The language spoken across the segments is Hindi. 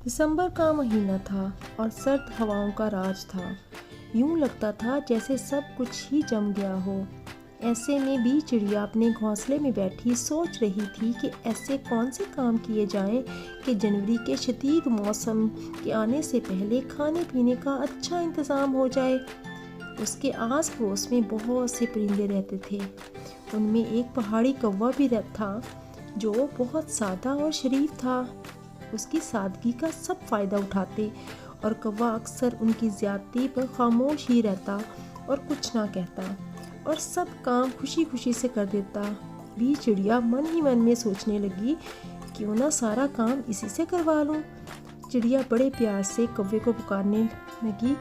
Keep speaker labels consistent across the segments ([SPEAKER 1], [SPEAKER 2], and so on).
[SPEAKER 1] दिसंबर का महीना था और सर्द हवाओं का राज था। यूं लगता था जैसे सब कुछ ही जम गया हो। ऐसे में भी चिड़िया अपने घोंसले में बैठी सोच रही थी कि ऐसे कौन से काम किए जाएं कि जनवरी के शदीद मौसम के आने से पहले खाने पीने का अच्छा इंतज़ाम हो जाए। उसके आस पड़ोस में बहुत से परिंदे रहते थे। उनमें एक पहाड़ी कौवा भी था जो बहुत सादा और शरीफ था। उसकी सादगी का सब फायदा उठाते और कौवा अक्सर उनकी ज्यादती पर खामोश ही रहता और कुछ ना कहता और सब काम खुशी खुशी से कर देता। भी चिड़िया मन ही मन में सोचने लगी, क्यों ना सारा काम इसी से करवा लूं। चिड़िया बड़े प्यार से कौवे को पुकारने लगी,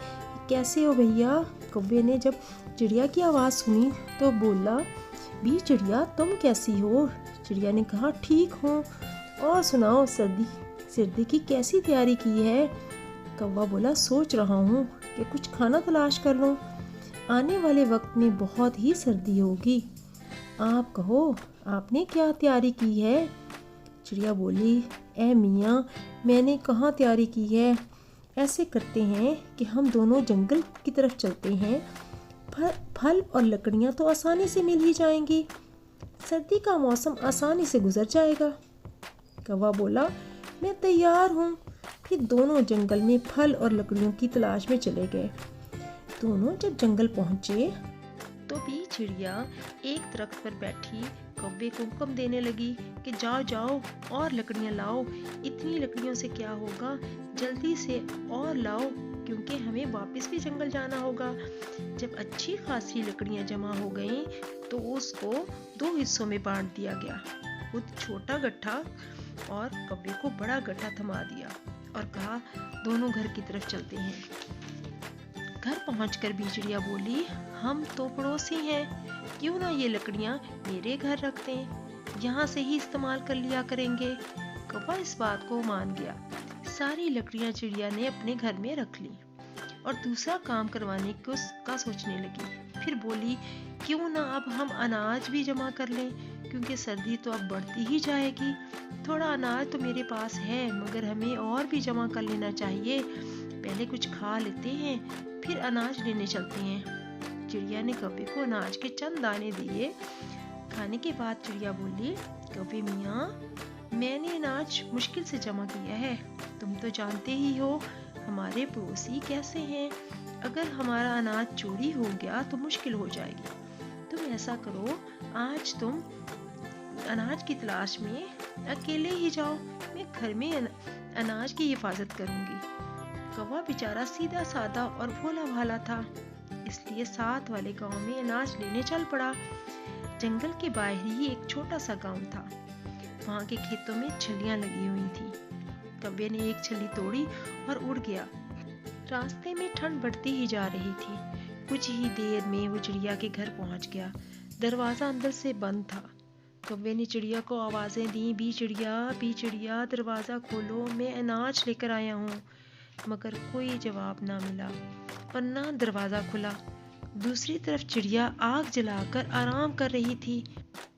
[SPEAKER 1] कैसे हो भैया। कौवे ने जब चिड़िया की आवाज़ सुनी तो बोला, भी चिड़िया तुम कैसी हो। चिड़िया ने कहा, ठीक हूँ, और सुनाओ सर्दी सर्दी की कैसी तैयारी की है। कौवा बोला, सोच रहा हूँ कि कुछ खाना तलाश कर लूँ, आने वाले वक्त में बहुत ही सर्दी होगी। आप कहो, आपने क्या तैयारी की है। चिड़िया बोली, ए मियाँ, मैंने कहाँ तैयारी की है। ऐसे करते हैं कि हम दोनों जंगल की तरफ चलते हैं, फल और लकड़ियाँ तो आसानी से मिल ही जाएंगी, सर्दी का मौसम आसानी से गुजर जाएगा। कौवा बोला, मैं तैयार हूँ। फिर दोनों जंगल में फल और लकड़ियों की तलाश में चले गए। दोनों जब जंगल पहुँचे तो भी चिड़िया एक दरख्त पर बैठी कौवे को हुक्म देने लगी कि जाओ जाओ और लकड़ियाँ लाओ। इतनी लकड़ियों से क्या होगा, जल्दी से और लाओ, क्योंकि हमें वापस भी जंगल जाना होगा। जब अच्छी खासी लकड़ियाँ जमा हो गईं तो उसको 2 हिस्सों में बांट दिया गया। खुद छोटा गट्ठा और कौवे को बड़ा गट्ठा थमा दिया और कहा, दोनों घर की तरफ चलते हैं। घर पहुंचकर भी चिड़िया बोली, हम तो पड़ोसी हैं, क्यों ना ये लकड़ियां मेरे घर रख दें, यहाँ से ही इस्तेमाल कर लिया करेंगे। कौवा इस बात को मान गया। सारी लकड़ियां चिड़िया ने अपने घर में रख ली और दूसरा काम करवाने का सोचने लगी। फिर बोली, क्यों ना अब हम अनाज भी जमा कर लें, क्योंकि सर्दी तो अब बढ़ती ही जाएगी। थोड़ा अनाज तो मेरे पास है, मगर हमें और भी जमा कर लेना चाहिए। पहले कुछ खा लेते हैं, फिर अनाज लेने चलते हैं। चिड़िया ने कौवे को अनाज के चंद दाने दिए। खाने के बाद चिड़िया बोली, कौवे मियाँ, मैंने अनाज मुश्किल से जमा किया है, तुम तो जानते ही हो हमारे पड़ोसी कैसे हैं। अगर हमारा अनाज चोरी हो गया तो मुश्किल हो जाएगी। तुम ऐसा करो, आज तुम अनाज की तलाश में अकेले ही जाओ, मैं घर में अनाज की हिफाजत करूंगी। कौवा बेचारा सीधा साधा और भोला भाला था, इसलिए साथ वाले गांव में अनाज लेने चल पड़ा। जंगल के बाहर ही एक छोटा सा गांव था। वहां के खेतों में छलियां लगी हुई थी। कौवे ने एक छली तोड़ी और उड़ गया। रास्ते में ठंड बढ़ती ही जा रही थी। कुछ ही देर में वो चिड़िया के घर पहुंच गया। दरवाजा अंदर से बंद था। कौवे ने चिड़िया को आवाजें दी, भी चिड़िया, दरवाजा खोलो, मैं अनाज लेकर आया हूँ। मगर कोई जवाब ना मिला और ना दरवाजा खुला। दूसरी तरफ चिड़िया आग जलाकर आराम कर रही थी।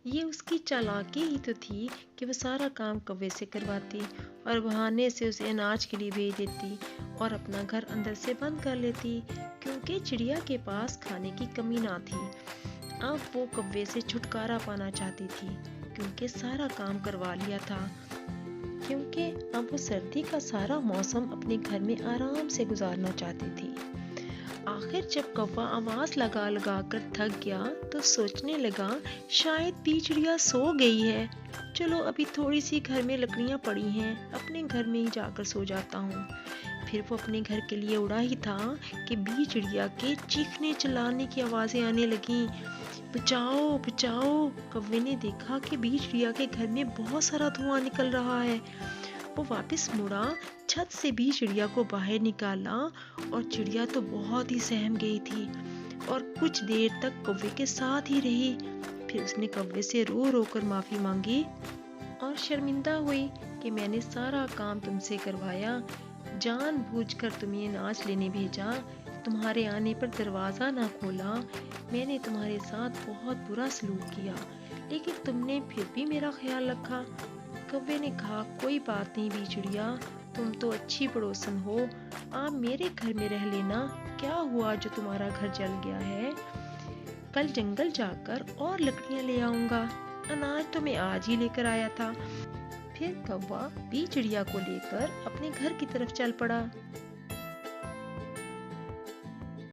[SPEAKER 1] ये उसकी चालाकी ही तो थी कि वह सारा काम कौवे से करवाती और बहाने से उसे अनाज के लिए भेज देती और अपना घर अंदर से बंद कर लेती, क्योंकि चिड़िया के पास खाने की कमी ना थी। अब वो कौवे से छुटकारा पाना चाहती थी, क्योंकि सारा काम करवा लिया था, क्योंकि अब वो सर्दी का सारा मौसम अपने घर में आराम से गुजारना चाहती थी। आखिर जब कौवा आवाज लगा लगा कर थक गया तो सोचने लगा, शायद भी चिड़िया सो गई है। चलो अभी थोड़ी सी घर में लकड़ियां पड़ी हैं, अपने घर में ही जाकर सो जाता हूँ। फिर वो अपने घर के लिए उड़ा ही था कि भी चिड़िया के चीखने चिल्लाने की आवाजें आने लगीं। बचाओ बचाओ। कौवे ने देखा कि भी चिड़िया के घर में बहुत सारा धुआं निकल रहा है। वो वापस मुड़ा, छत से भी चिड़िया को बाहर निकाला और चिड़िया तो बहुत ही सहम गई थी और कुछ देर तक कौवे के साथ ही रही। फिर उसने कौवे से रो रो कर माफी मांगी और शर्मिंदा हुई कि मैंने सारा काम तुमसे करवाया, जानबूझकर तुम्हें अनाज लेने भेजा, तुम्हारे आने पर दरवाजा ना खोला। मैंने तुम्हारे साथ बहुत बुरा सलूक किया, लेकिन तुमने फिर भी मेरा ख्याल रखा। कौवे ने कहा, कोई बात नहीं भी चिड़िया, तुम तो अच्छी पड़ोसन हो, आप मेरे घर में रह लेना। क्या हुआ जो तुम्हारा घर जल गया है? कल जंगल जाकर और लकड़ियां ले आऊंगा। अनाज तो मैं आज ही लेकर आया था। फिर कौवा भी चिड़िया को लेकर अपने घर की तरफ चल पड़ा।